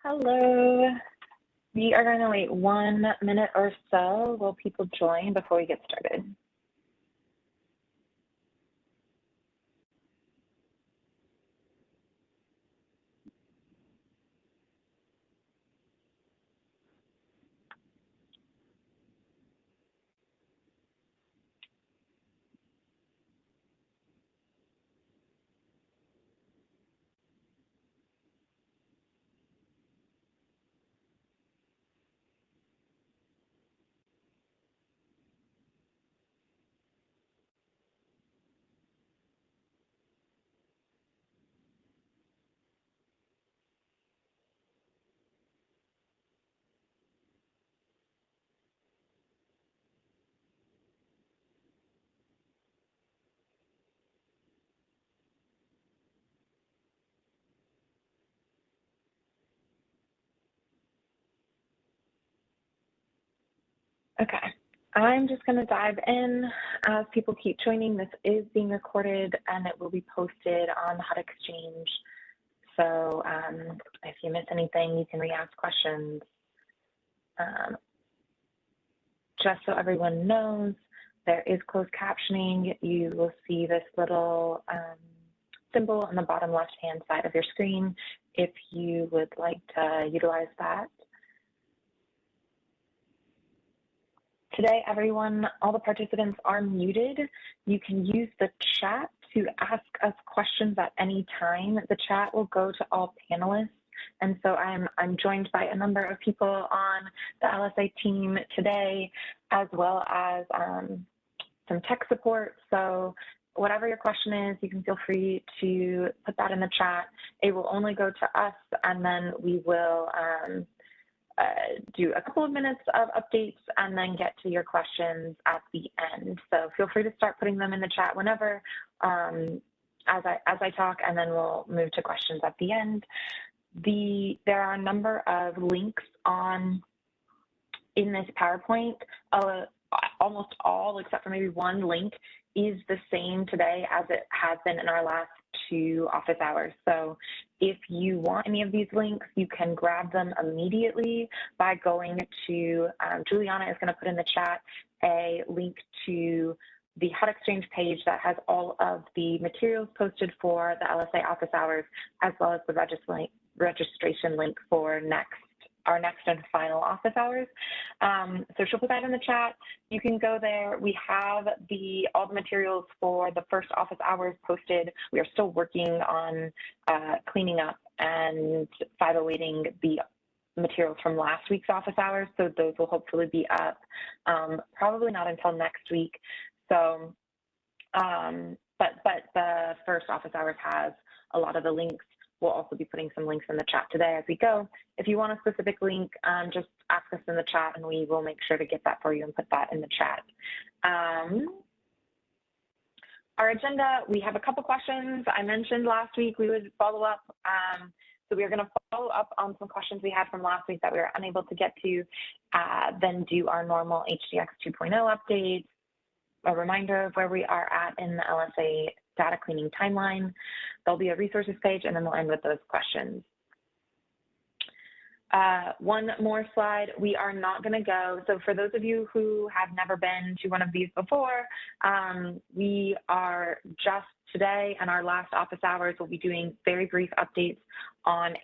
Hello. We are going to wait 1 minute or so while people join before we get started. Okay, I'm just going to dive in as people keep joining. This is being recorded and it will be posted on the Hut Exchange. So if you miss anything, you can re-ask questions. Just so everyone knows, there is closed captioning. You will see this little symbol on the bottom left-hand side of your screen if you would like to utilize that. Today, everyone, all the participants are muted. You can use the chat to ask us questions at any time. The chat will go to all panelists. And so I'm joined by a number of people on the LSA team today, as well as some tech support. So whatever your question is, you can feel free to put that in the chat. It will only go to us, and then we will do a couple of minutes of updates and then get to your questions at the end. So feel free to start putting them in the chat whenever as I talk, and then we'll move to questions at the end. There are a number of links in this PowerPoint. Almost all, except for maybe one link, is the same today as it has been in our last 2 office hours. So if you want any of these links, you can grab them immediately by going to, Juliana is going to put in the chat a link to the Hut Exchange page that has all of the materials posted for the LSA office hours, as well as the registration link for our next and final office hours. So she'll put that in the chat. You can go there. We have all the materials for the first office hours posted. We are still working on cleaning up and 508ing the materials from last week's office hours. So those will hopefully be up probably not until next week. So, but the first office hours has a lot of the links. We'll also be putting some links in the chat today as we go. If you want a specific link, just ask us in the chat and we will make sure to get that for you and put that in the chat. Our agenda, we have a couple questions. I mentioned last week we would follow up. So we are going to follow up on some questions we had from last week that we were unable to get to, then do our normal HDX 2.0 updates, a reminder of where we are at in the LSA data cleaning timeline. There'll be a resources page, and then we'll end with those questions. One more slide. We are not going to go. So for those of you who have never been to one of these before, we are just today and our last office hours will be doing very brief updates on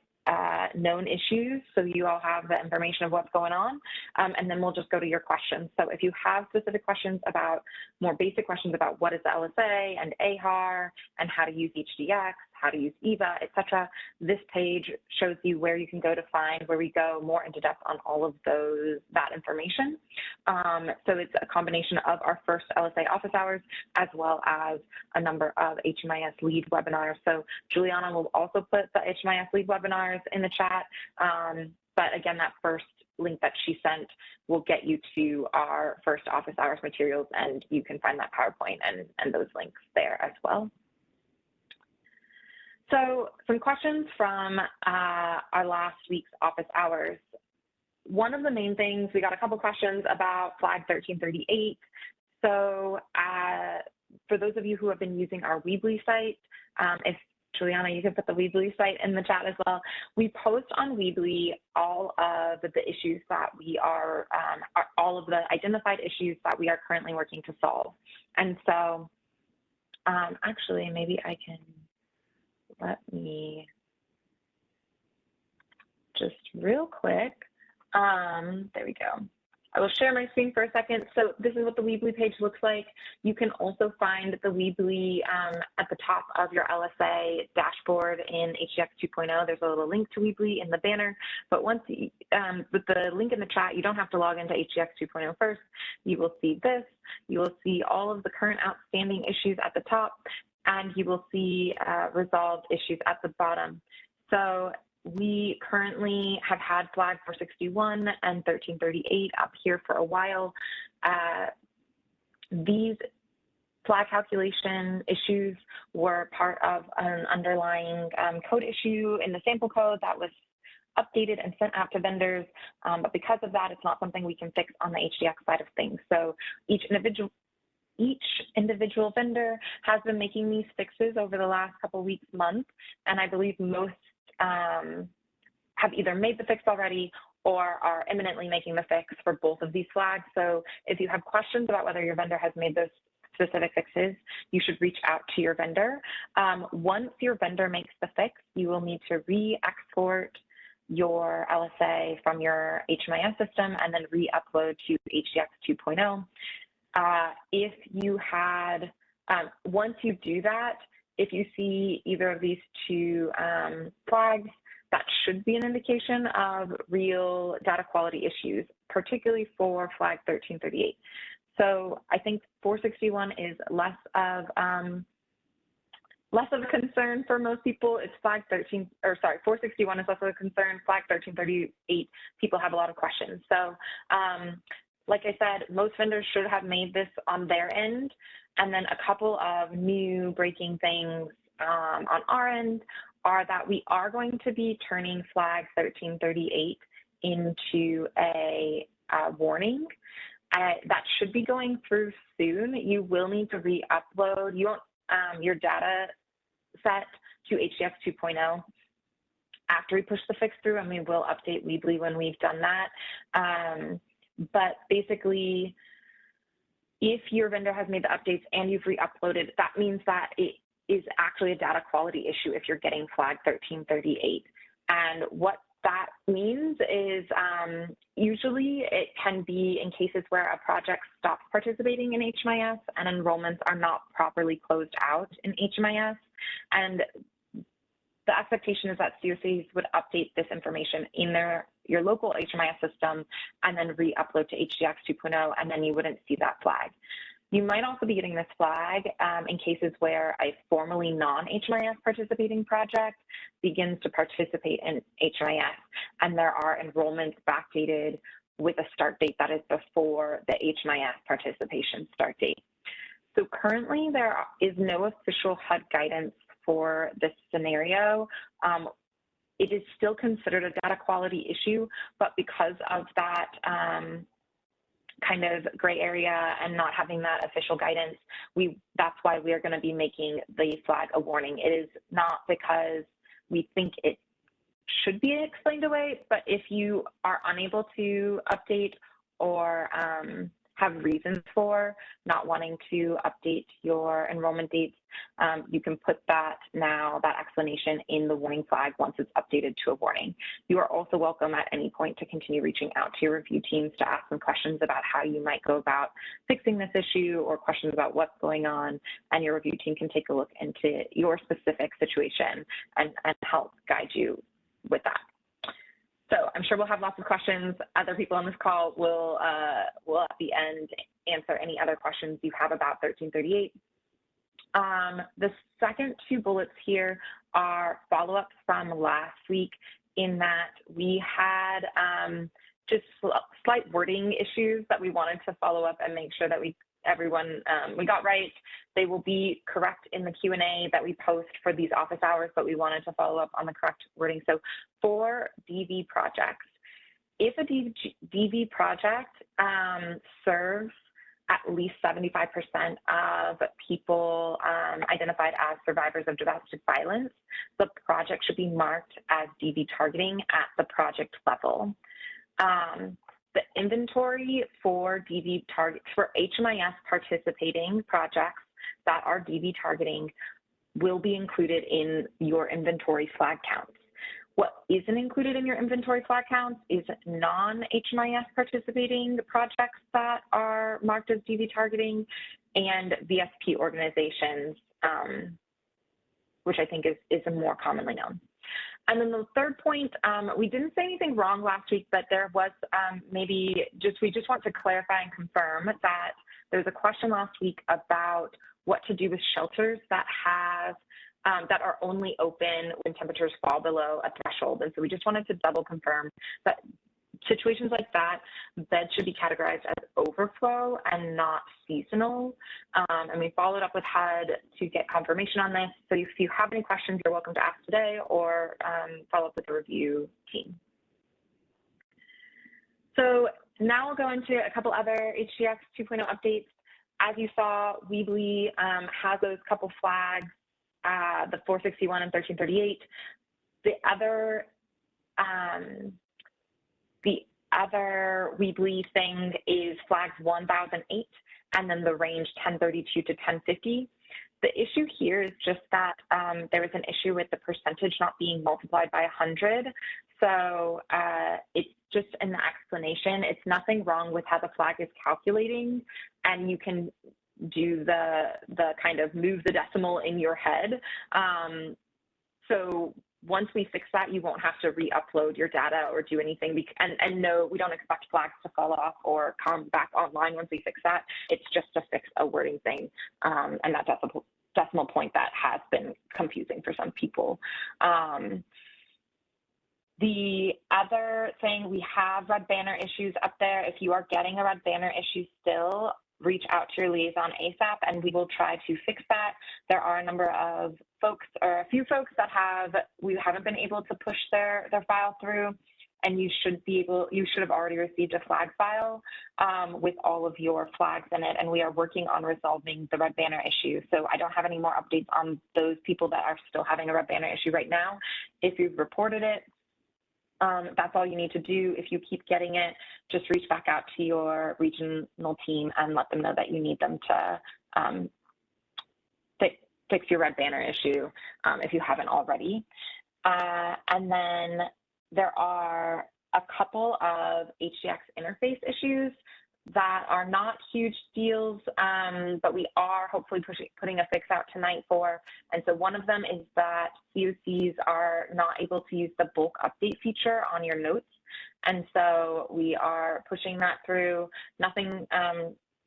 known issues, so you all have the information of what's going on, and then we'll just go to your questions. So if you have specific questions about, more basic questions about what is the LSA and AHAR and how to use HDX, how to use EVA, etc., this page shows you where you can go to find, where we go more into depth on all of that information. So it's a combination of our first LSA office hours as well as a number of HMIS lead webinars. So Juliana will also put the HMIS lead webinars in the chat, but again, that first link that she sent will get you to our first office hours materials, and you can find that PowerPoint and those links there as well. So some questions from our last week's office hours. One of the main things, we got a couple questions about flag 1338. So for those of you who have been using our Weebly site, if Juliana, you can put the Weebly site in the chat as well. We post on Weebly all of the issues that we are all of the identified issues that we are currently working to solve. And so actually, maybe I can, let me just real quick. There we go. I will share my screen for a second. So this is what the Weebly page looks like. You can also find the Weebly at the top of your LSA dashboard in HDX 2.0. There's a little link to Weebly in the banner. But once you, with the link in the chat, you don't have to log into HDX 2.0 first. You will see this. You will see all of the current outstanding issues at the top, and you will see resolved issues at the bottom. So we currently have had flag 461 and 1338 up here for a while. These flag calculation issues were part of an underlying code issue in the sample code that was updated and sent out to vendors. But because of that, it's not something we can fix on the HDX side of things. So each individual vendor has been making these fixes over the last couple weeks, months, and I believe most have either made the fix already or are imminently making the fix for both of these flags. So if you have questions about whether your vendor has made those specific fixes, you should reach out to your vendor. Once your vendor makes the fix, you will need to re-export your LSA from your HMIS system and then re-upload to HDX 2.0. If you had, once you do that, if you see either of these two flags, that should be an indication of real data quality issues, particularly for flag 1338. So I think 461 is less of a concern for most people. It's flag 461 is less of a concern. Flag 1338, people have a lot of questions. So like I said, most vendors should have made this on their end. And then a couple of new breaking things on our end are that we are going to be turning flag 1338 into a warning. That should be going through soon. You will need to re-upload your data set to HDX 2.0 after we push the fix through, and we will update Weebly when we've done that. But basically, if your vendor has made the updates and you've re-uploaded, that means that it is actually a data quality issue if you're getting flag 1338. And what that means is usually it can be in cases where a project stops participating in HMIS and enrollments are not properly closed out in HMIS. And the expectation is that COCs would update this information in your local HMIS system and then re-upload to HDX 2.0, and then you wouldn't see that flag. You might also be getting this flag in cases where a formerly non-HMIS participating project begins to participate in HMIS, and there are enrollments backdated with a start date that is before the HMIS participation start date. So currently there is no official HUD guidance for this scenario. It is still considered a data quality issue, but because of that kind of gray area and not having that official guidance, that's why we are going to be making the flag a warning. It is not because we think it should be explained away, but if you are unable to update or have reasons for not wanting to update your enrollment dates, you can put that explanation in the warning flag once it's updated to a warning. You are also welcome at any point to continue reaching out to your review teams to ask them questions about how you might go about fixing this issue or questions about what's going on, and your review team can take a look into your specific situation and help guide you with that. So I'm sure we'll have lots of questions. Other people on this call will at the end answer any other questions you have about 1338. The second two bullets here are follow-ups from last week, in that we had just slight wording issues that we wanted to follow up and make sure that we got right. They will be correct in the Q&A that we post for these office hours, but we wanted to follow up on the correct wording. So for DV projects, if a DV project serves at least 75% of people identified as survivors of domestic violence, the project should be marked as DV targeting at the project level. The inventory for DV targets for HMIS participating projects that are DV targeting will be included in your inventory flag counts. What isn't included in your inventory flag counts is non-HMIS participating projects that are marked as DV targeting and VSP organizations, which I think is more commonly known. And then the third point, we didn't say anything wrong last week, but there was we just want to clarify and confirm that there was a question last week about what to do with shelters that have that are only open when temperatures fall below a threshold. And so we just wanted to double confirm that situations like that, beds should be categorized as overflow and not seasonal. And we followed up with HUD to get confirmation on this. So if you have any questions, you're welcome to ask today or follow up with the review team. So now we'll go into a couple other HGX 2.0 updates. As you saw, Weebly has those couple flags, the 461 and 1338. The other Weebly thing is flags 1008 and then the range 1032 to 1050. The issue here is just that there was an issue with the percentage not being multiplied by 100. So it's just an explanation. It's nothing wrong with how the flag is calculating, and you can do the kind of move the decimal in your head. So once we fix that, you won't have to re-upload your data or do anything. And no, we don't expect flags to fall off or come back online once we fix that. It's just to fix a wording thing, and that decimal point that has been confusing for some people. The other thing, we have red banner issues up there. If you are getting a red banner issue still, reach out to your liaison ASAP and we will try to fix that. There are a number of folks, or a few folks that we haven't been able to push their file through, and you should have already received a flag file with all of your flags in it, and we are working on resolving the red banner issue. So I don't have any more updates on those people that are still having a red banner issue right now. If you've reported it, that's all you need to do. If you keep getting it, just reach back out to your regional team and let them know that you need them to fix your red banner issue if you haven't already. And then there are a couple of HGX interface issues that are not huge deals, but we are hopefully putting a fix out tonight for. And so one of them is that COCs are not able to use the bulk update feature on your notes. And so we are pushing that through. Nothing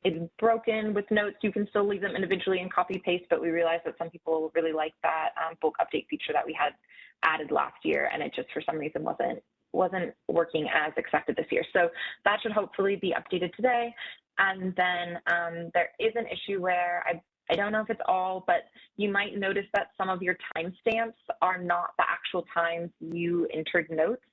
is broken with notes. You can still leave them individually and copy paste, but we realized that some people really like that bulk update feature that we had added last year, and it just for some reason wasn't working as expected this year. So that should hopefully be updated today. And then there is an issue where I don't know if it's all, but you might notice that some of your timestamps are not the actual times you entered notes,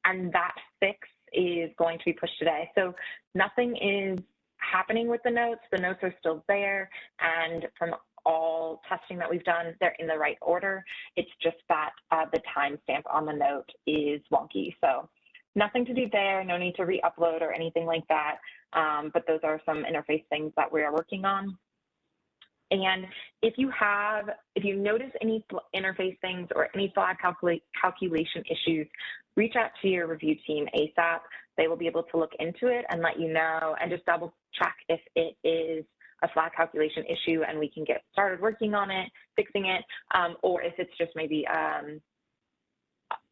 and that fix is going to be pushed today. So nothing is happening with the notes. The notes are still there, and from all testing that we've done, they're in the right order. It's just that the timestamp on the note is wonky. So nothing to do there, no need to re-upload or anything like that. But those are some interface things that we are working on. And if you notice any interface things or any flag calculation issues, reach out to your review team ASAP. They will be able to look into it and let you know, and just double check if it is a flag calculation issue and we can get started working on it, fixing it, or if it's just maybe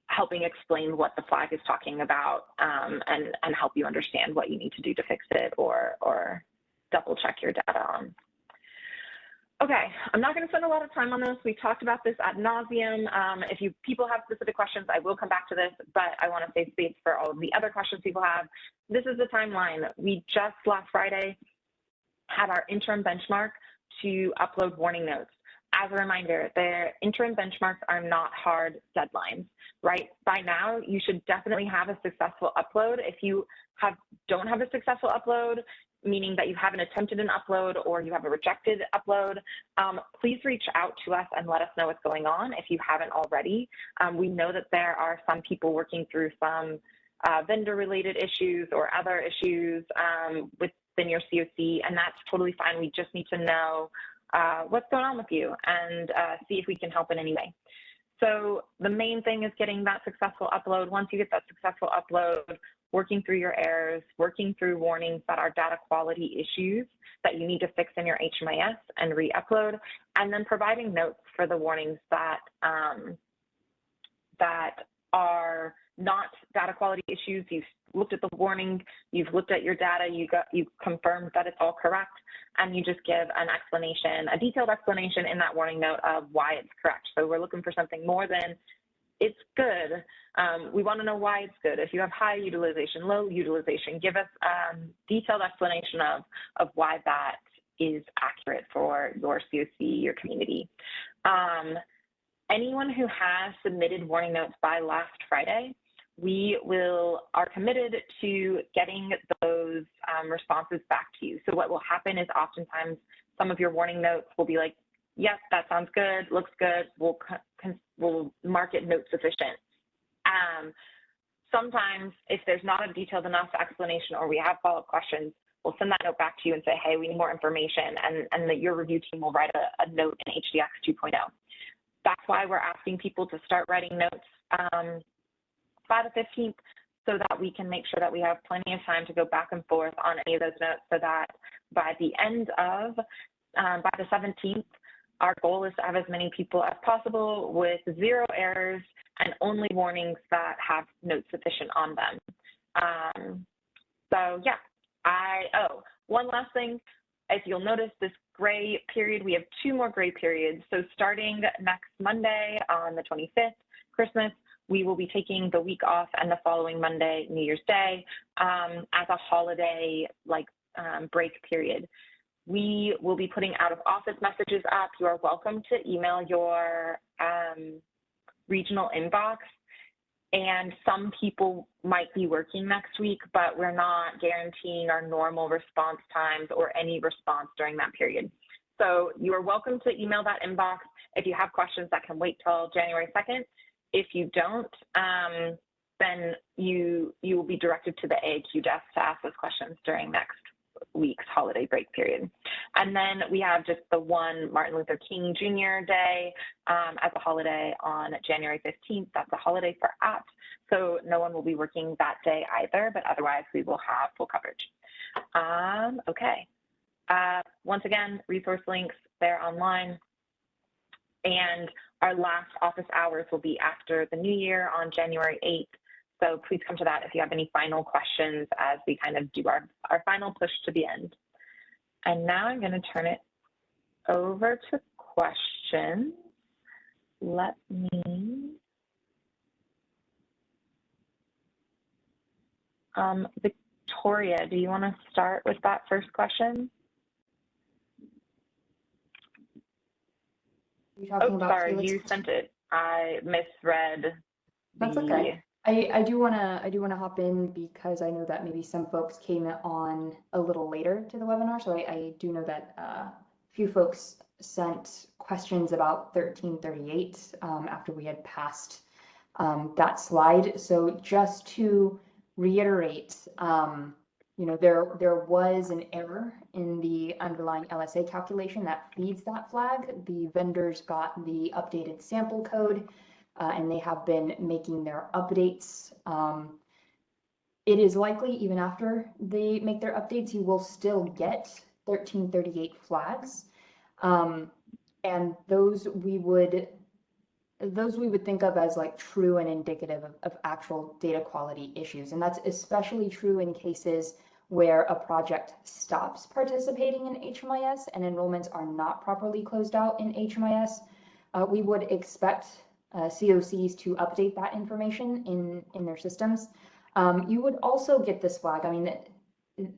helping explain what the flag is talking about and help you understand what you need to do to fix it or double check your data on. Okay, I'm not going to spend a lot of time on this. We talked about this ad nauseum. If people have specific questions, I will come back to this, but I want to save space for all of the other questions people have. This is the timeline. We just last Friday had our interim benchmark to upload warning notes. As a reminder, the interim benchmarks are not hard deadlines, right? By now, you should definitely have a successful upload. If you don't have a successful upload, meaning that you haven't attempted an upload or you have a rejected upload, please reach out to us and let us know what's going on if you haven't already. We know that there are some people working through some vendor-related issues or other issues within your COC, and that's totally fine. We just need to know what's going on with you and see if we can help in any way. So the main thing is getting that successful upload. Once you get that successful upload, working through your errors, working through warnings that are data quality issues that you need to fix in your HMIS and re-upload, and then providing notes for the warnings that, that are not data quality issues. You've looked at the warning, you've looked at your data, you confirmed that it's all correct, and you just give an explanation, a detailed explanation in that warning note of why it's correct. So we're looking for something more than it's good. We want to know why it's good. If you have high utilization, low utilization, give us a detailed explanation of why that is accurate for your COC, your community. Anyone who has submitted warning notes by last Friday, we are committed to getting those responses back to you. So what will happen is oftentimes some of your warning notes will be like, yep, that sounds good, looks good, we'll mark it note sufficient. Sometimes if there's not a detailed enough explanation or we have follow-up questions, we'll send that note back to you and say, hey, we need more information, and your review team will write a note in HDX 2.0. That's why we're asking people to start writing notes by the 15th, so that we can make sure that we have plenty of time to go back and forth on any of those notes, so that by the end of, by the 17th, our goal is to have as many people as possible with 0 errors and only warnings that have notes sufficient on them. So yeah, one last thing, if you'll notice this gray period, we have 2 more gray periods. So starting next Monday on the 25th, Christmas, we will be taking the week off, and the following Monday, New Year's Day, as a holiday break period. We will be putting out of office messages up. You are welcome to email your regional inbox, and some people might be working next week, but we're not guaranteeing our normal response times or any response during that period. So you are welcome to email that inbox if you have questions that can wait till January 2nd. If you don't, then you will be directed to the AAQ desk to ask those questions during next week's holiday break period. And then we have just the one Martin Luther King Jr. Day as a holiday on January 15th. That's a holiday for apps, so no one will be working that day either, but otherwise we will have full coverage. Okay. Once again, resource links, they're online. And our last office hours will be after the new year on January 8th. So please come to that if you have any final questions as we kind of do our final push to the end. And now I'm going to turn it over to questions. Let me, Victoria, do you want to start with that first question? Oh, sorry, you sent it. I misread. That's okay. I do want to hop in because I know that maybe some folks came on a little later to the webinar. So I do know that a few folks sent questions about 1338 after we had passed that slide. So just to reiterate, you know, there was an error in the underlying LSA calculation that feeds that flag. The vendors got the updated sample code and they have been making their updates. It is likely even after they make their updates, you will still get 1338 flags. And those we would think of as like true and indicative of actual data quality issues. And that's especially true in cases where a project stops participating in HMIS and enrollments are not properly closed out in HMIS. We would expect COCs to update that information in their systems. You would also get this flag. I mean,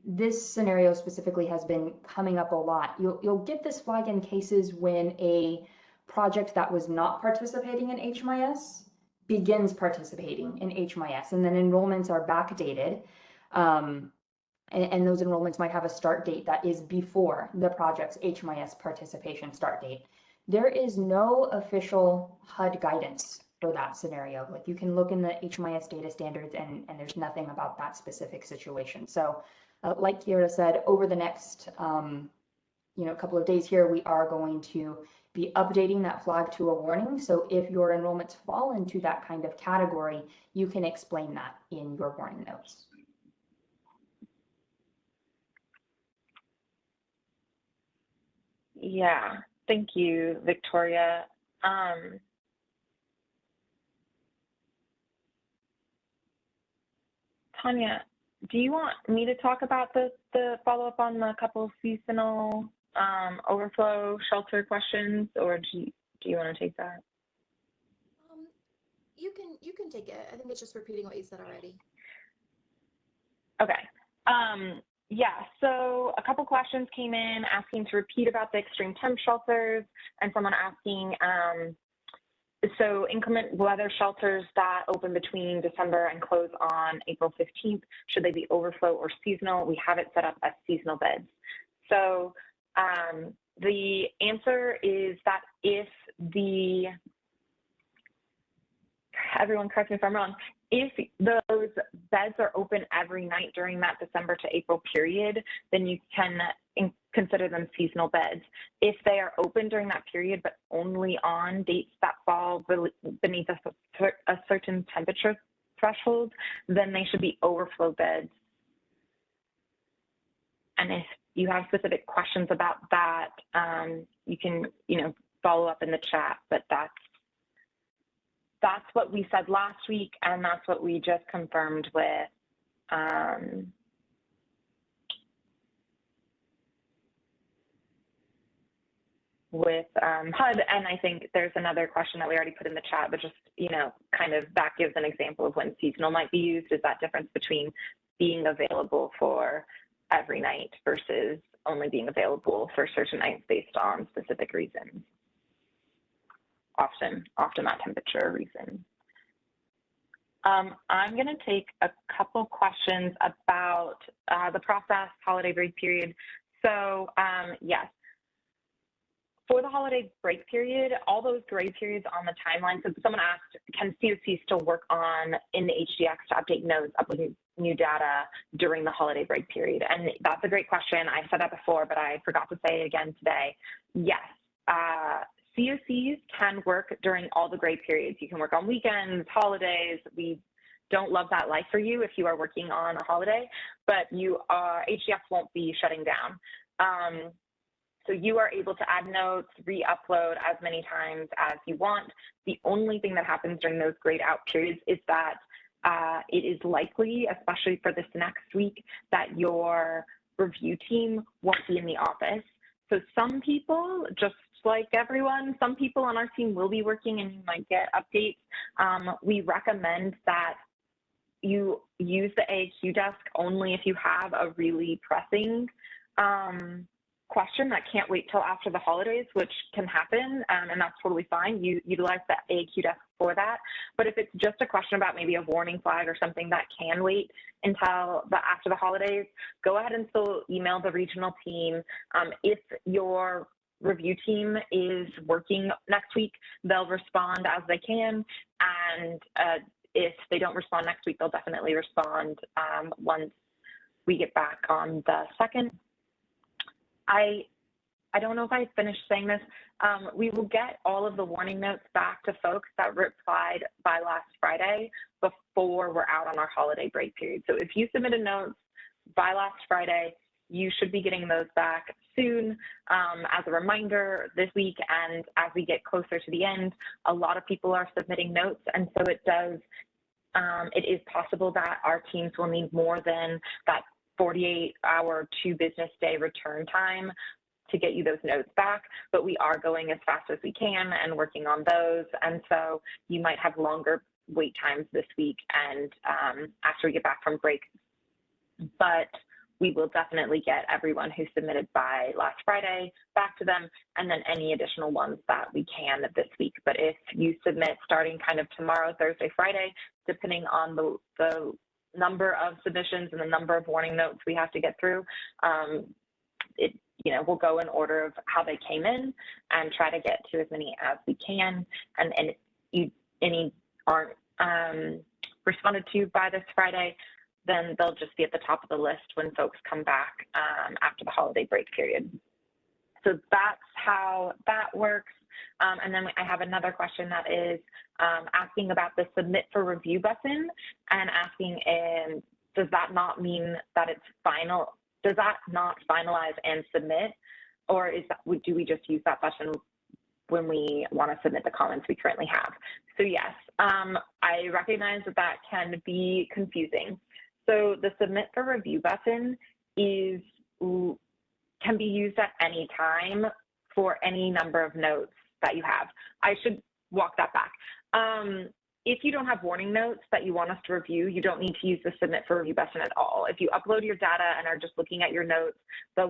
this scenario specifically has been coming up a lot. You'll get this flag in cases when a project that was not participating in HMIS begins participating in HMIS, and then enrollments are backdated. and those enrollments might have a start date that is before the project's HMIS participation start date. There is no official HUD guidance for that scenario. Like, you can look in the HMIS data standards and there's nothing about that specific situation. So like Kiara said, over the next couple of days here, we are going to be updating that flag to a warning. So if your enrollments fall into that kind of category, you can explain that in your warning notes. Yeah, thank you, Victoria. Tanya, do you want me to talk about the follow-up on the couple seasonal overflow shelter questions, or do you want to take that? You can take it. I think it's just repeating what you said already. Okay. Yeah, so a couple questions came in asking to repeat about the extreme temp shelters, and someone asking, so inclement weather shelters that open between December and close on April 15th, should they be overflow or seasonal? We have it set up as seasonal beds. So the answer is that if everyone correct me if I'm wrong, if those beds are open every night during that December to April period, then you can consider them seasonal beds. If they are open during that period, but only on dates that fall beneath a certain temperature threshold, then they should be overflow beds. And if you have specific questions about that, you can, follow up in the chat, but that's what we said last week, and that's what we just confirmed with HUD. And I think there's another question that we already put in the chat, but just, kind of that gives an example of when seasonal might be used, is that difference between being available for every night versus only being available for certain nights based on specific reasons. Often that temperature reason. I'm going to take a couple questions about the process, holiday break period. So yes, for the holiday break period, all those gray periods on the timeline. So someone asked, can COC still work in the HDX to update notes, upload new data during the holiday break period? And that's a great question. I said that before, but I forgot to say it again today. Yes. COCs can work during all the gray periods. You can work on weekends, holidays. We don't love that life for you if you are working on a holiday, but HDX won't be shutting down. So you are able to add notes, re-upload as many times as you want. The only thing that happens during those grayed out periods is that it is likely, especially for this next week, that your review team won't be in the office. So some people, just like everyone, some people on our team will be working and you might get updates. We recommend that you use the AAQ desk only if you have a really pressing question that can't wait till after the holidays, which can happen, and that's totally fine. You utilize the AAQ desk for that. But if it's just a question about maybe a warning flag or something that can wait until after the holidays, go ahead and still email the regional team. If your review team is working next week, they'll respond as they can, and if they don't respond next week, they'll definitely respond once we get back on the 2nd. I don't know if I finished saying this. We will get all of the warning notes back to folks that replied by last Friday before we're out on our holiday break period. So if you submitted notes by last Friday, you should be getting those back soon. As a reminder, this week and as we get closer to the end, a lot of people are submitting notes, and so it is possible that our teams will need more than that 48-hour 2 business day return time to get you those notes back, but we are going as fast as we can and working on those. And so you might have longer wait times this week and after we get back from break, but we will definitely get everyone who submitted by last Friday back to them, and then any additional ones that we can this week. But if you submit starting kind of tomorrow, Thursday, Friday, depending on the number of submissions and the number of warning notes we have to get through, we'll go in order of how they came in and try to get to as many as we can. And any aren't responded to by this Friday, then they'll just be at the top of the list when folks come back after the holiday break period. So that's how that works. And then I have another question that is asking about the submit for review button and asking, does that not mean that it's final? Does that not finalize and submit? Or do we just use that button when we want to submit the comments we currently have? So yes, I recognize that can be confusing. So the submit for review button can be used at any time for any number of notes that you have. I should walk that back. If you don't have warning notes that you want us to review, you don't need to use the submit for review button at all. If you upload your data and are just looking at your notes, the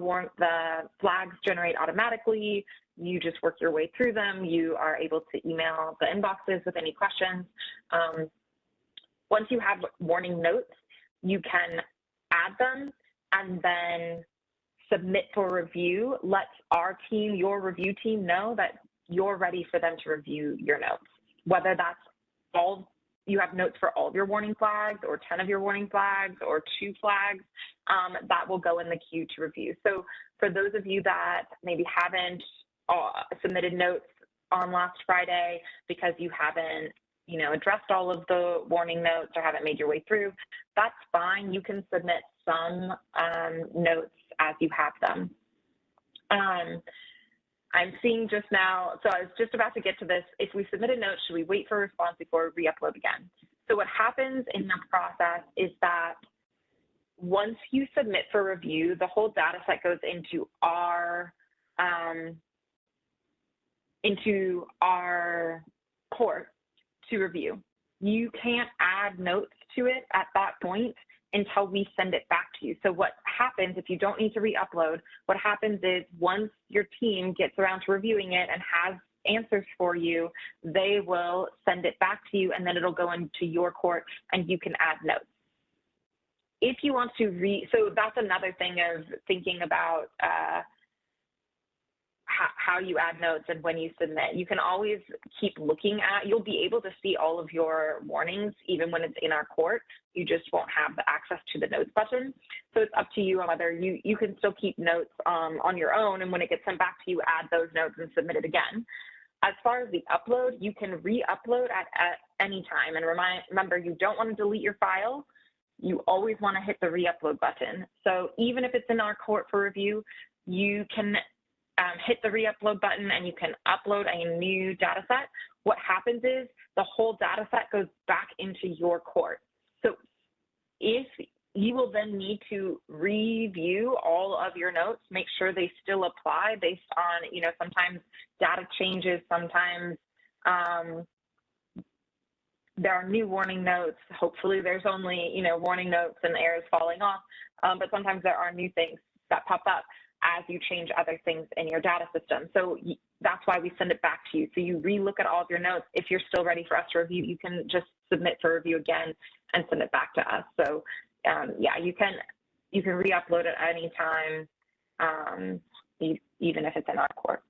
flags generate automatically. You just work your way through them. You are able to email the inboxes with any questions. Once you have warning notes, you can add them and then submit for review. Let our team, your review team, know that you're ready for them to review your notes, whether that's you have notes for all of your warning flags or 10 of your warning flags or 2 flags, that will go in the queue to review. So for those of you that maybe haven't submitted notes on last Friday because you haven't addressed all of the warning notes or haven't made your way through, that's fine. You can submit some notes as you have them. I'm seeing just now, so I was just about to get to this. If we submit a note, should we wait for a response before we re-upload again? So what happens in the process is that once you submit for review, the whole data set goes into our court to review. You can't add notes to it at that point until we send it back to you. So what happens if you don't need to re-upload, what happens is once your team gets around to reviewing it and has answers for you, they will send it back to you and then it'll go into your court and you can add notes. If you want to so that's another thing of thinking about how you add notes and when you submit. You can always keep looking at, you'll be able to see all of your warnings even when it's in our court. You just won't have the access to the notes button. So it's up to you on whether you can still keep notes on your own, and when it gets sent back to you, add those notes and submit it again. As far as the upload, you can re-upload at any time. And remember, you don't want to delete your file. You always want to hit the re-upload button. So even if it's in our court for review, you can hit the re-upload button and you can upload a new data set. What happens is the whole data set goes back into your court. So if you will then need to review all of your notes, make sure they still apply based on, sometimes data changes, sometimes there are new warning notes. Hopefully there's only, warning notes and errors falling off, but sometimes there are new things that pop up as you change other things in your data system. So that's why we send it back to you. So you re-look at all of your notes. If you're still ready for us to review, you can just submit for review again and send it back to us. So yeah, you can re-upload at any time, even if it's in our court.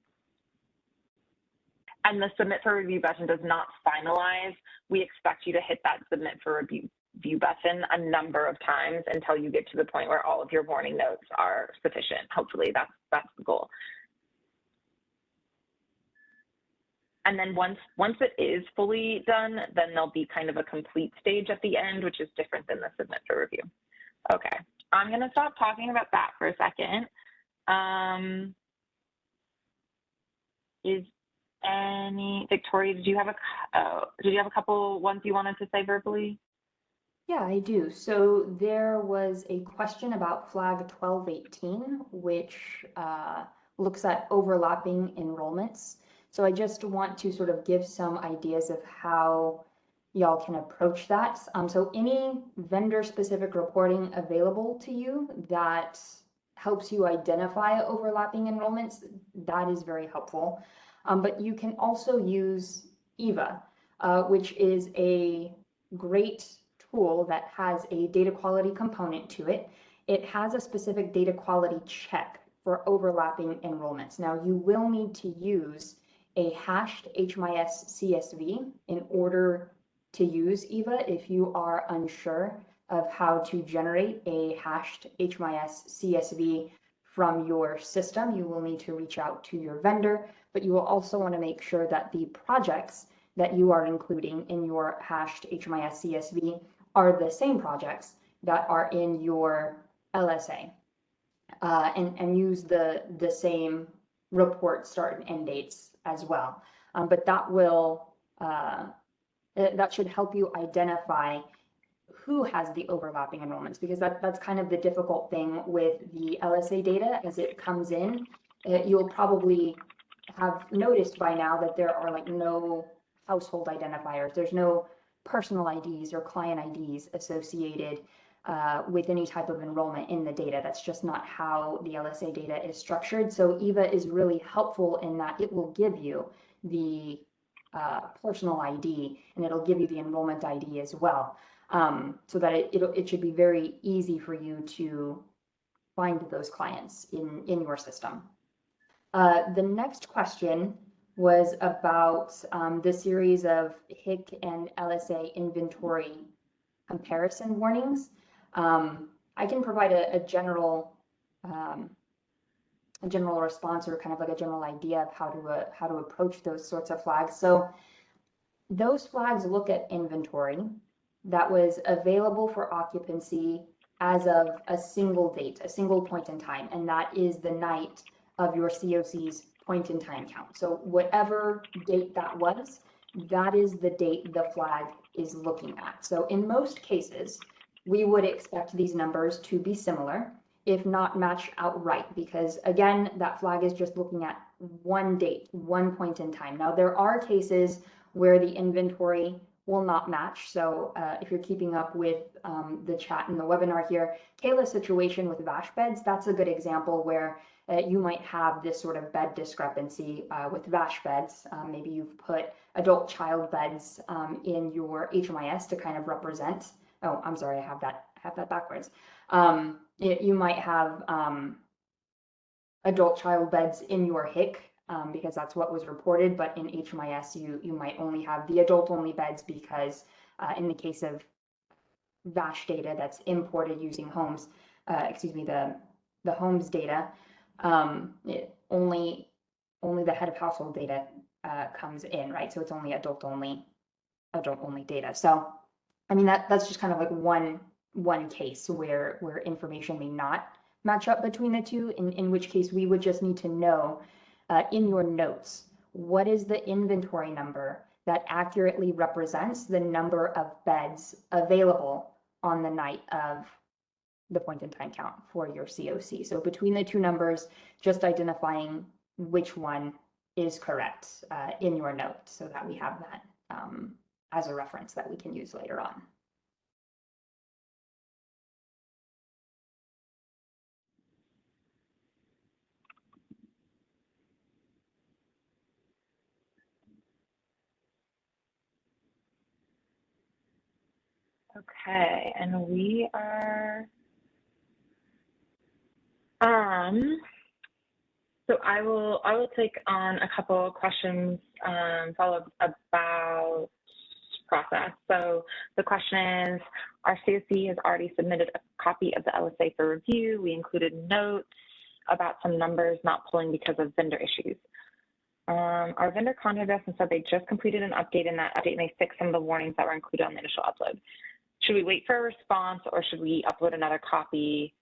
And the submit for review button does not finalize. We expect you to hit that submit for review button a number of times until you get to the point where all of your warning notes are sufficient. Hopefully that's the goal. And then once it is fully done, then there'll be kind of a complete stage at the end, which is different than the submit for review. Okay, I'm gonna stop talking about that for a second. Victoria, did you have a couple ones you wanted to say verbally? Yeah, I do. So there was a question about flag 1218, which looks at overlapping enrollments. So I just want to sort of give some ideas of how y'all can approach that. So any vendor-specific reporting available to you that helps you identify overlapping enrollments, that is very helpful. But you can also use EVA, which is a great tool that has a data quality component to it. It has a specific data quality check for overlapping enrollments. Now, you will need to use a hashed HMIS CSV in order to use EVA if you are unsure of how to generate a hashed HMIS CSV from your system. You will need to reach out to your vendor, but you will also want to make sure that the projects that you are including in your hashed HMIS CSV are the same projects that are in your LSA, and use the same report start and end dates as well. But that will that should help you identify who has the overlapping enrollments, because that's kind of the difficult thing with the LSA data as it comes in. You'll probably have noticed by now that there are like no household identifiers. There's no personal IDs or client IDs associated with any type of enrollment in the data. That's just not how the LSA data is structured. So EVA is really helpful in that it will give you the personal ID, and it'll give you the enrollment ID as well, so that it should be very easy for you to find those clients in your system. The next question was about the series of HIC and LSA inventory comparison warnings. I can provide a general response, or kind of like a general idea of how to approach those sorts of flags. So those flags look at inventory that was available for occupancy as of a single date, a single point in time, and that is the night of your COC's point in time count. So whatever date that was, that is the date the flag is looking at. So in most cases, we would expect these numbers to be similar, if not match outright, because again, that flag is just looking at one date, one point in time. Now, there are cases where the inventory will not match. So if you're keeping up with the chat in the webinar here, Kayla's situation with VASH beds, that's a good example where you might have this sort of bed discrepancy with VASH beds. Maybe you've put adult child beds in your HMIS to kind of represent. Oh, I'm sorry, I have that backwards. You might have adult child beds in your HIC because that's what was reported, but in HMIS you might only have the adult only beds because in the case of VASH data that's imported using homes, the homes data, only the head of household data comes in, right? So it's only adult only data. So I mean, that's just kind of like one case where information may not match up between the two, in which case we would just need to know in your notes, what is the inventory number that accurately represents the number of beds available on the night of the point in time count for your COC. So between the two numbers, just identifying which one is correct in your note, so that we have that as a reference that we can use later on. Okay, and we are, so I will take on a couple questions, follow-up about process. So the question is, our COC has already submitted a copy of the LSA for review. We included notes about some numbers not pulling because of vendor issues. Our vendor contacted us and said they just completed an update, and that update may fix some of the warnings that were included on the initial upload. Should we wait for a response, or should we upload another copy,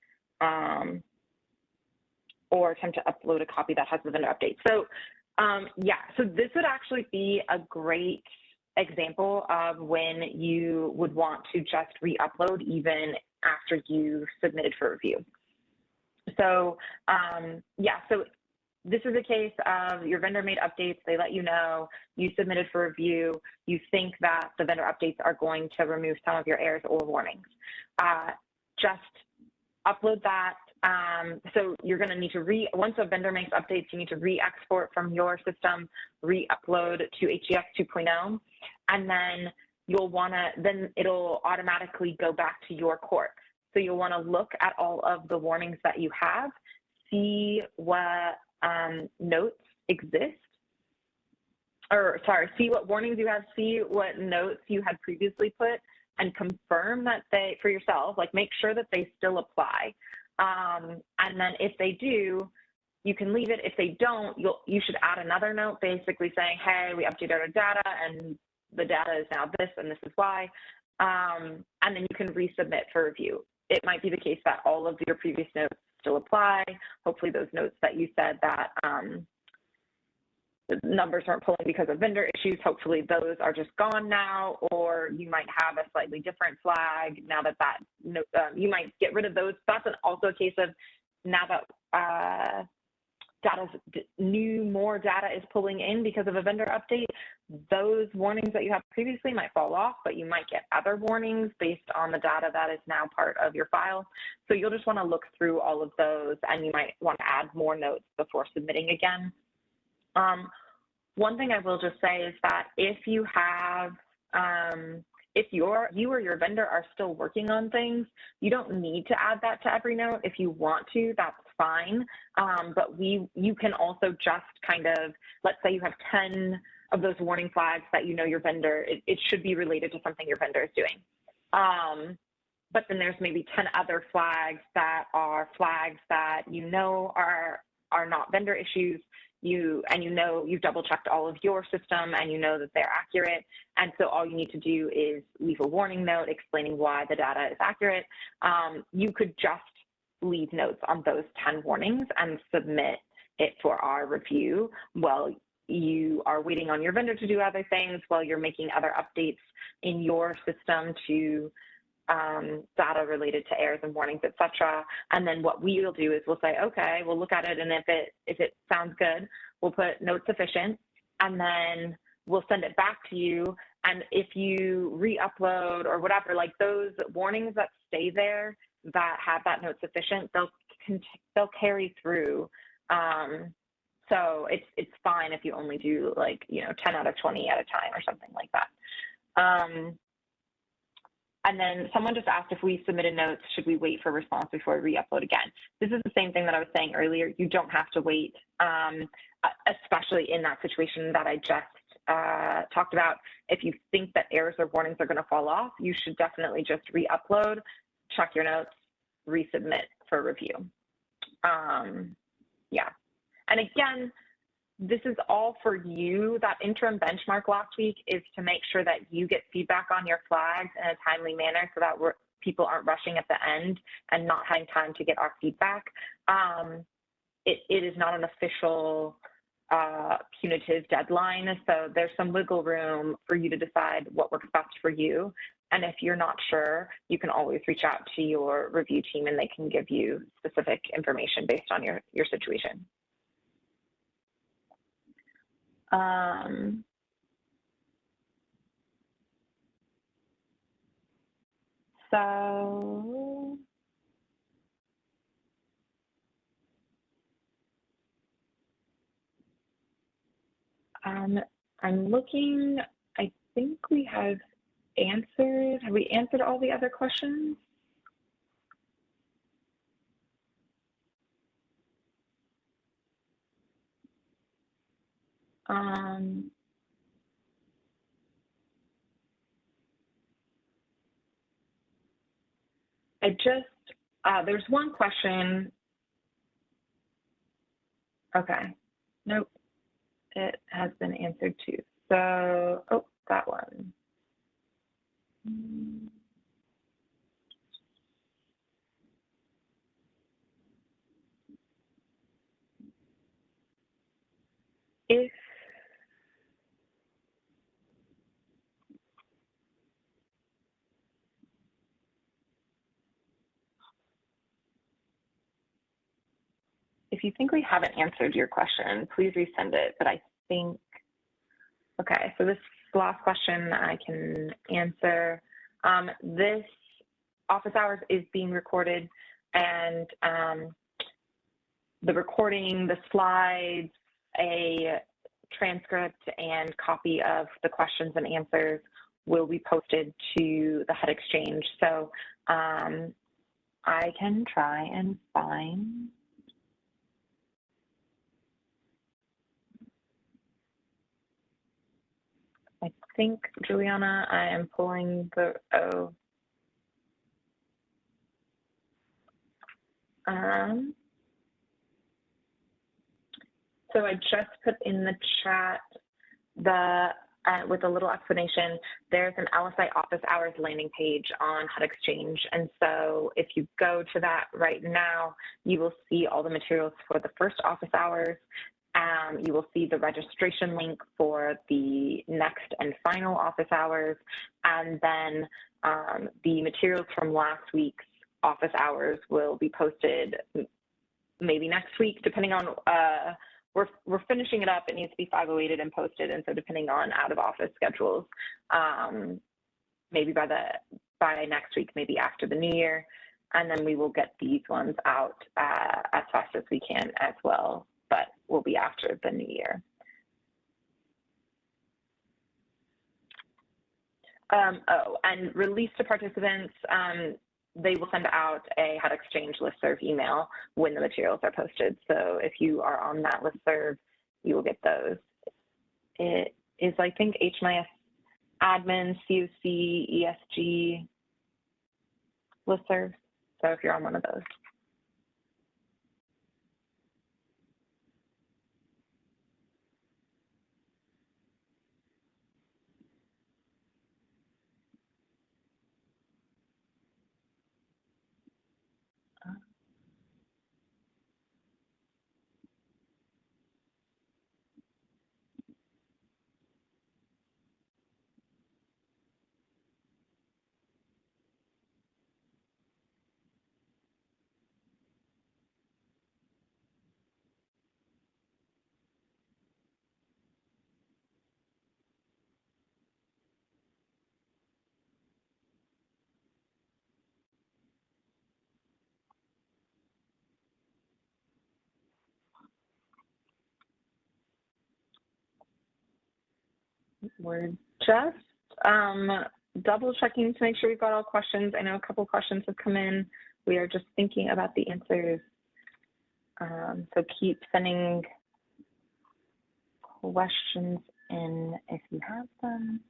or attempt to upload a copy that has the vendor update? So yeah, so this would actually be a great example of when you would want to just re-upload even after you submitted for review. So yeah, so this is a case of your vendor made updates, they let you know, you submitted for review, you think that the vendor updates are going to remove some of your errors or warnings. Just upload that. So you're going to need to once a vendor makes updates, you need to re-export from your system, re-upload to HEX 2.0, and then you'll wanna, then it'll automatically go back to your court. So you'll wanna look at all of the warnings that you have, see what notes exist, or sorry, see what warnings you have, see what notes you had previously put, and confirm that they, for yourself, like make sure that they still apply. And then if they do, you can leave it. If they don't, you should add another note basically saying, hey, we updated our data and the data is now this and this is why. And then you can resubmit for review. It might be the case that all of your previous notes still apply. Hopefully those notes that you said that the numbers weren't pulling because of vendor issues, hopefully those are just gone now, or you might have a slightly different flag now that you might get rid of those. That's also a case of now that more data is pulling in because of a vendor update, those warnings that you have previously might fall off, but you might get other warnings based on the data that is now part of your file. So you'll just want to look through all of those, and you might want to add more notes before submitting again. One thing I will just say is that if you have, if you or your vendor are still working on things, you don't need to add that to every note. If you want to, that's fine. But you can also just kind of, let's say you have 10 of those warning flags that you know your vendor, it should be related to something your vendor is doing. But then there's maybe 10 other flags that are flags that you know are not vendor issues. You've double checked all of your system and you know that they're accurate. And so all you need to do is leave a warning note explaining why the data is accurate. You could just leave notes on those 10 warnings and submit it for our review while you are waiting on your vendor to do other things, while you're making other updates in your system to data related to errors and warnings, etc. And then what we'll do is we'll say, okay, we'll look at it, and if it sounds good, we'll put note sufficient, and then we'll send it back to you. And if you re-upload or whatever, like those warnings that stay there that have that note sufficient, they'll carry through. So it's fine if you only do 10 out of 20 at a time or something like that. And then someone just asked if we submitted notes, should we wait for a response before we re-upload again? This is the same thing that I was saying earlier. You don't have to wait, especially in that situation that I just talked about. If you think that errors or warnings are going to fall off, you should definitely just re-upload, check your notes, resubmit for review. Yeah. And again, this is all for you. That interim benchmark last week is to make sure that you get feedback on your flags in a timely manner so that people aren't rushing at the end and not having time to get our feedback. It is not an official punitive deadline, so there's some wiggle room for you to decide what works best for you. And if you're not sure, you can always reach out to your review team and they can give you specific information based on your situation. So I'm looking, I think we have we answered all the other questions? There's one question. Okay, nope, it has been answered too. So, oh, that one. If you think we haven't answered your question, please resend it, but I think, okay, so this last question I can answer. This office hours is being recorded, and the recording, the slides, a transcript and copy of the questions and answers will be posted to the HUD Exchange. So I can try and find. I think, Juliana, I am pulling the, so I just put in the chat with a little explanation, there's an LSI office hours landing page on HUD Exchange. And so if you go to that right now, you will see all the materials for the first office hours. You will see the registration link for the next and final office hours. And then the materials from last week's office hours will be posted maybe next week, depending on, we're finishing it up. It needs to be 508'd and posted. And so depending on out of office schedules, maybe by next week, maybe after the new year. And then we will get these ones out as fast as we can as well, but will be after the new year. And release to participants, they will send out a HUD Exchange listserv email when the materials are posted. So if you are on that listserv, you will get those. It is, I think, HMIS admin, COC, ESG listserv. So if you're on one of those. We're just double checking to make sure we've got all questions. I know a couple questions have come in. We are just thinking about the answers. So keep sending questions in if you have them.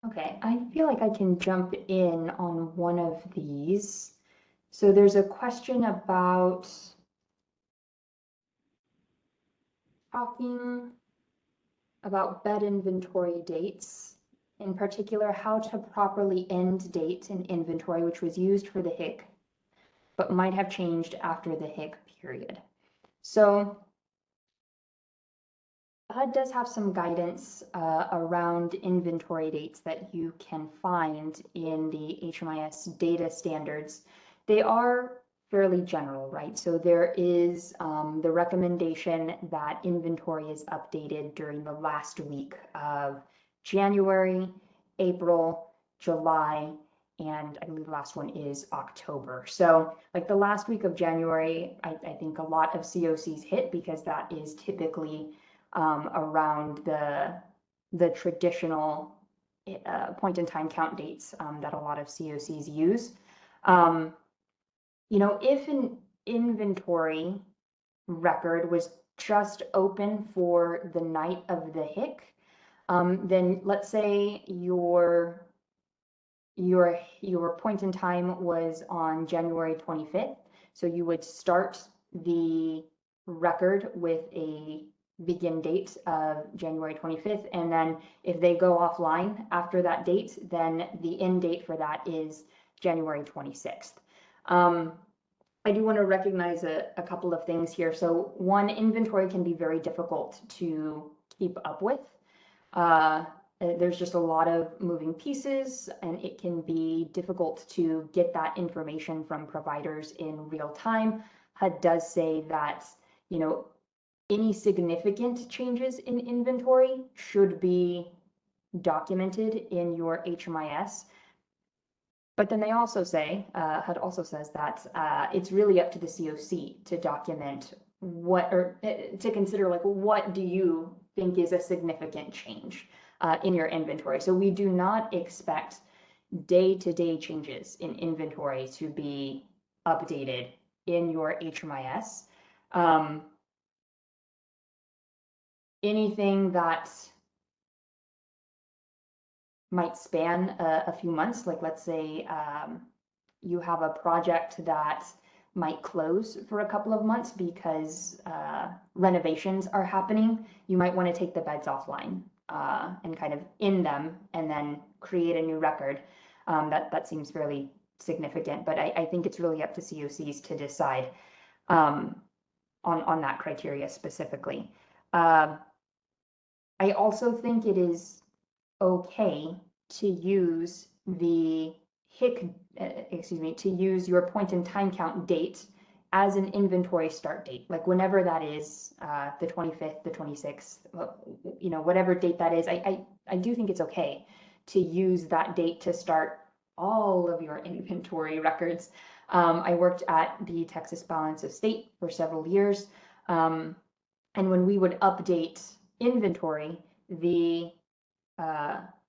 Okay, I feel like I can jump in on one of these. So there's a question about talking about bed inventory dates, in particular, how to properly end date an inventory which was used for the HIC, but might have changed after the HIC period. So HUD does have some guidance around inventory dates that you can find in the HMIS data standards. They are fairly general, right? So there is the recommendation that inventory is updated during the last week of January, April, July, and I believe the last one is October. So like the last week of January, I think a lot of COCs hit because that is typically around the traditional point in time count dates that a lot of COCs use. You know, if an inventory record was just open for the night of the HIC, then let's say your point in time was on January 25th. So you would start the record with a begin date of January 25th. And then if they go offline after that date, then the end date for that is January 26th. I do want to recognize a couple of things here. So one, inventory can be very difficult to keep up with. There's just a lot of moving pieces, and it can be difficult to get that information from providers in real time. HUD does say that, you know, any significant changes in inventory should be documented in your HMIS. But then they also say, HUD also says that it's really up to the COC to document what, or to consider like, what do you think is a significant change in your inventory. So we do not expect day-to-day changes in inventory to be updated in your HMIS. Anything that might span a few months, like let's say you have a project that might close for a couple of months because renovations are happening, you might want to take the beds offline and kind of in them and then create a new record. That seems fairly significant, but I think it's really up to COCs to decide on that criteria specifically. I also think it is okay to use the HIC, to use your point in time count date as an inventory start date, like whenever that is, the 25th, the 26th, you know, whatever date that is. I do think it's okay to use that date to start all of your inventory records. I worked at the Texas Balance of State for several years. And when we would update inventory, the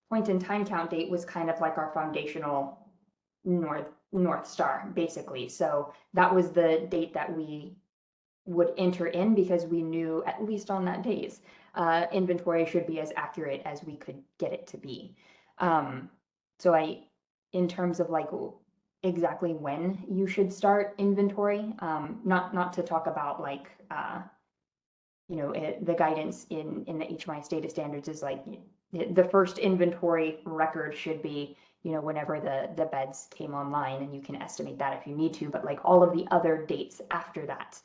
point in time count date was kind of like our foundational North Star, basically. So that was the date that we would enter in because we knew, at least on that days, inventory should be as accurate as we could get it to be. So in terms of like exactly when you should start inventory, not to talk about like, you know, the guidance in the HMIS data standards is like the first inventory record should be, you know, whenever the beds came online, and you can estimate that if you need to, but like all of the other dates after that,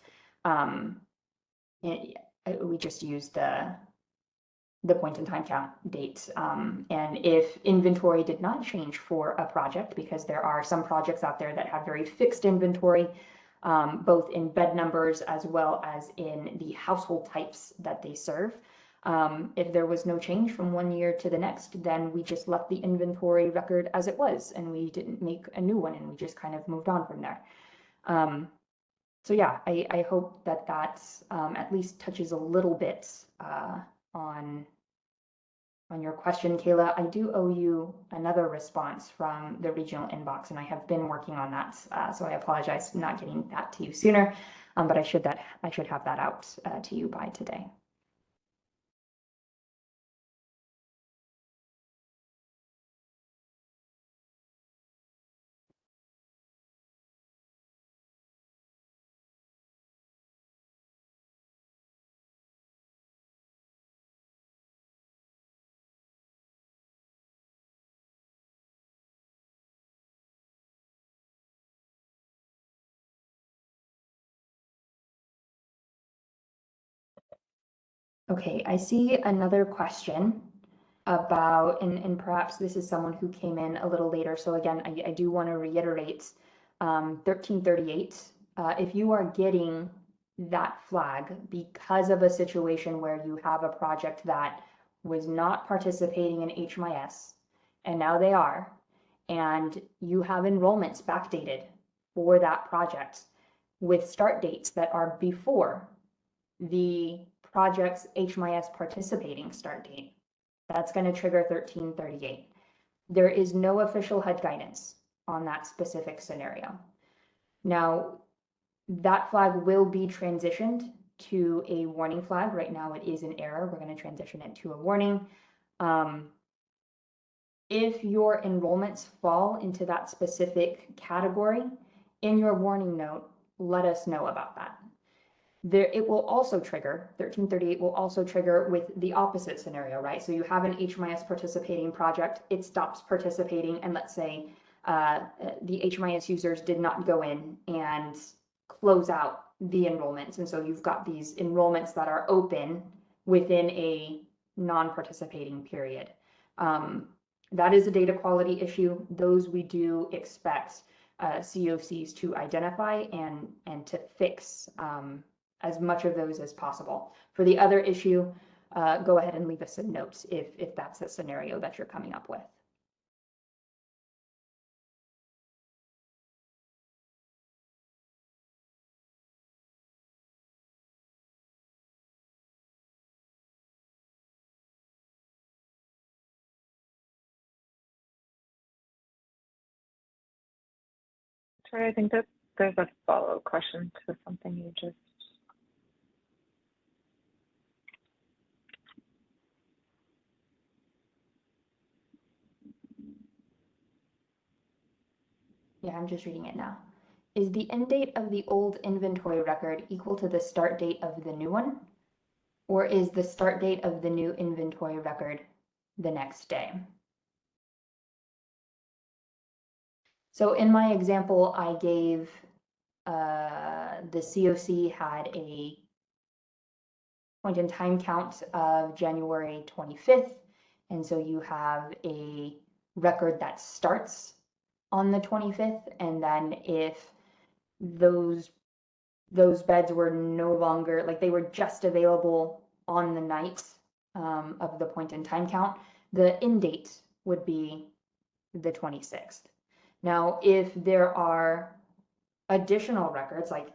we just use the point in time count dates. And if inventory did not change for a project, because there are some projects out there that have very fixed inventory, both in bed numbers as well as in the household types that they serve. If there was no change from one year to the next, then we just left the inventory record as it was, and we didn't make a new one, and we just kind of moved on from there. So yeah, I hope that at least touches a little bit on your question, Kayla. I do owe you another response from the regional inbox, and I have been working on that. So I apologize for not getting that to you sooner, but I should have that out to you by today. Okay, I see another question about, and perhaps this is someone who came in a little later. So again, I do want to reiterate 1338. If you are getting that flag because of a situation where you have a project that was not participating in HMIS and now they are, and you have enrollments backdated for that project with start dates that are before the project's HMIS participating start date, that's going to trigger 1338. There is no official HUD guidance on that specific scenario. Now, that flag will be transitioned to a warning flag. Right now it is an error. We're going to transition it to a warning. If your enrollments fall into that specific category, in your warning note, let us know about that. It will also trigger, 1338 will also trigger with the opposite scenario, right? So you have an HMIS participating project, it stops participating, and let's say the HMIS users did not go in and close out the enrollments. And so you've got these enrollments that are open within a non-participating period. That is a data quality issue. Those we do expect COCs to identify and to fix as much of those as possible. For the other issue, go ahead and leave us a note if that's a scenario that you're coming up with. Sorry, I think that there's a follow-up question to something you just. Yeah, I'm just reading it now. Is the end date of the old inventory record equal to the start date of the new one? Or is the start date of the new inventory record the next day? So in my example, I gave the COC had a point in time count of January 25th. And so you have a record that starts on the 25th. And then if those beds were no longer, like they were just available on the night of the point in time count, the end date would be the 26th. Now, if there are additional records, like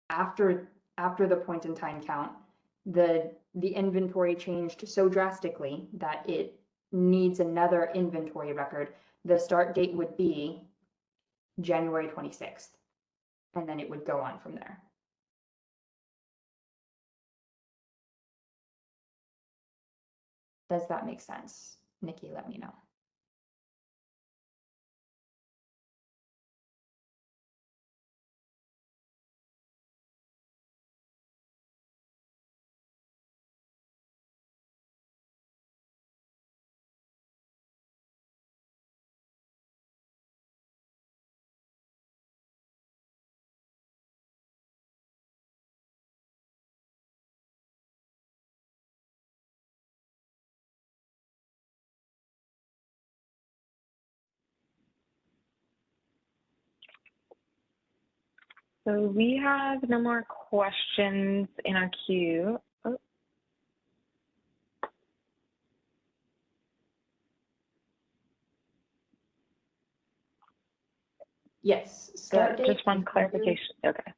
after the point in time count, the inventory changed so drastically that it needs another inventory record, the start date would be January 26th, and then it would go on from there. Does that make sense? Nikki, let me know. So we have no more questions in our queue. Oh. Yes, start date. Just one clarification. Okay.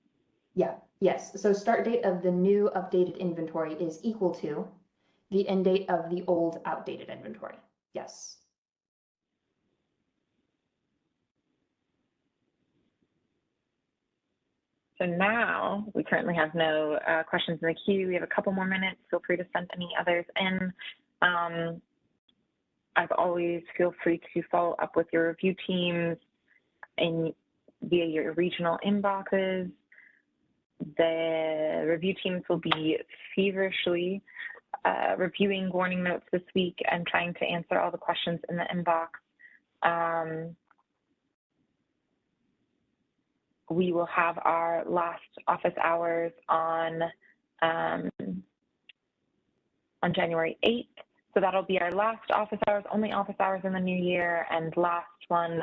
Yeah, yes. So start date of the new updated inventory is equal to the end date of the old outdated inventory. Yes. So now we currently have no questions in the queue. We have a couple more minutes. Feel free to send any others in. As always, feel free to follow up with your review teams via your regional inboxes. The review teams will be feverishly reviewing warning notes this week and trying to answer all the questions in the inbox. We will have our last office hours on on January 8th. So that'll be our last office hours, only office hours in the new year, and last one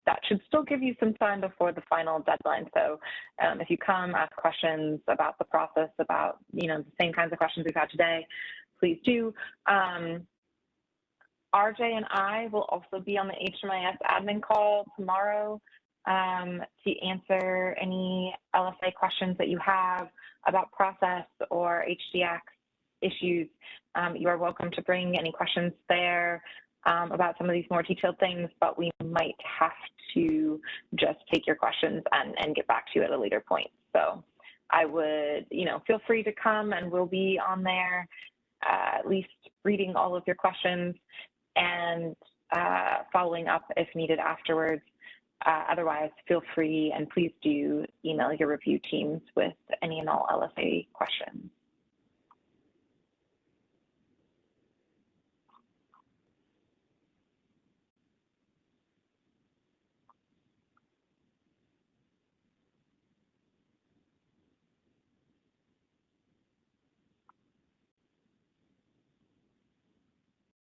that should still give you some time before the final deadline. So if you come, ask questions about the process, about, the same kinds of questions we've had today, please do. RJ and I will also be on the HMIS admin call tomorrow to answer any LSA questions that you have about process or HDX issues. You are welcome to bring any questions there about some of these more detailed things, but we might have to just take your questions and get back to you at a later point. So I would, feel free to come, and we'll be on there at least reading all of your questions and following up if needed afterwards. Otherwise, feel free, and please do email your review teams with any and all LSA questions.